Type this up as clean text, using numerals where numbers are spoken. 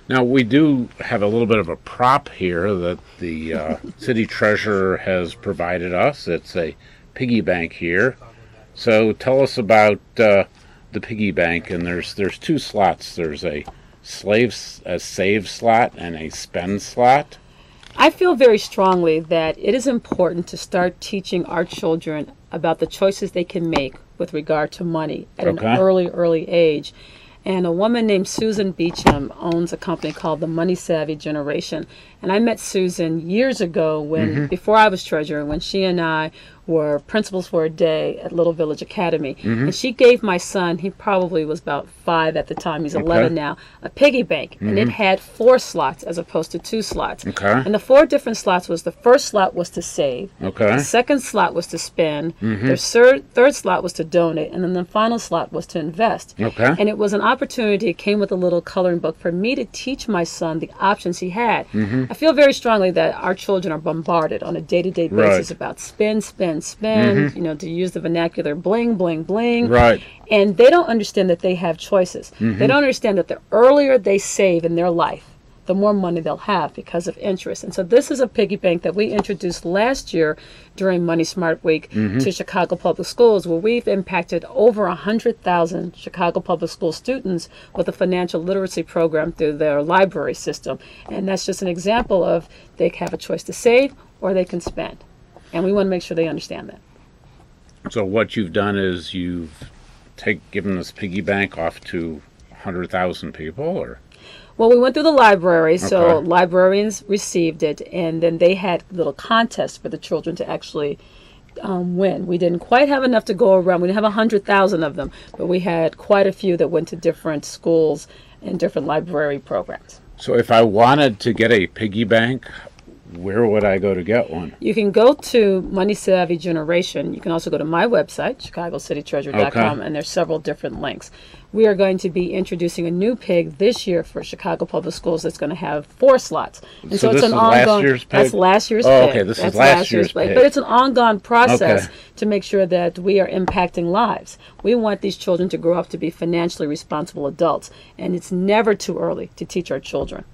Now, we do have a little bit of a prop here that the city treasurer has provided us. It's a piggy bank here. So tell us about the piggy bank. And there's two slots. There's a save slot and a spend slot. I feel very strongly that it is important to start teaching our children about the choices they can make with regard to money at an early age. And a woman named Susan Beecham owns a company called the Money Savvy Generation. And I met Susan years ago before I was treasurer, when she and I were principals for a day at Little Village Academy. And she gave my son, he probably was about 5 at the time, he's 11 now, a piggy bank. And it had 4 slots as opposed to 2 slots. And the 4 different slots was, the first slot was to save. The second slot was to spend. The third slot was to donate. And then the final slot was to invest. And it was an opportunity, it came with a little coloring book, for me to teach my son the options he had. I feel very strongly that our children are bombarded on a day-to-day basis about spend, you know, to use the vernacular, bling, bling, bling. And they don't understand that they have choices. They don't understand that the earlier they save in their life, the more money they'll have because of interest. And so this is a piggy bank that we introduced last year during Money Smart Week to Chicago Public Schools, where we've impacted over 100,000 Chicago Public School students with a financial literacy program through their library system. And that's just an example of they have a choice to save or they can spend. And we want to make sure they understand that. So what you've done is you've given this piggy bank off to 100,000 people, or? Well, we went through the library, so librarians received it, and then they had little contests for the children to actually win. We didn't quite have enough to go around. We didn't have 100,000 of them, but we had quite a few that went to different schools and different library programs. So if I wanted to get a piggy bank, where would I go to get one? You can go to Money Savvy Generation. You can also go to my website, ChicagoCityTreasurer.com, and there's several different links. We are going to be introducing a new pig this year for Chicago Public Schools that's going to have 4 slots. And so it's an ongoing. Last year's pig? That's last year's pig. Okay, this is last year's pig. But it's an ongoing process to make sure that we are impacting lives. We want these children to grow up to be financially responsible adults, and it's never too early to teach our children.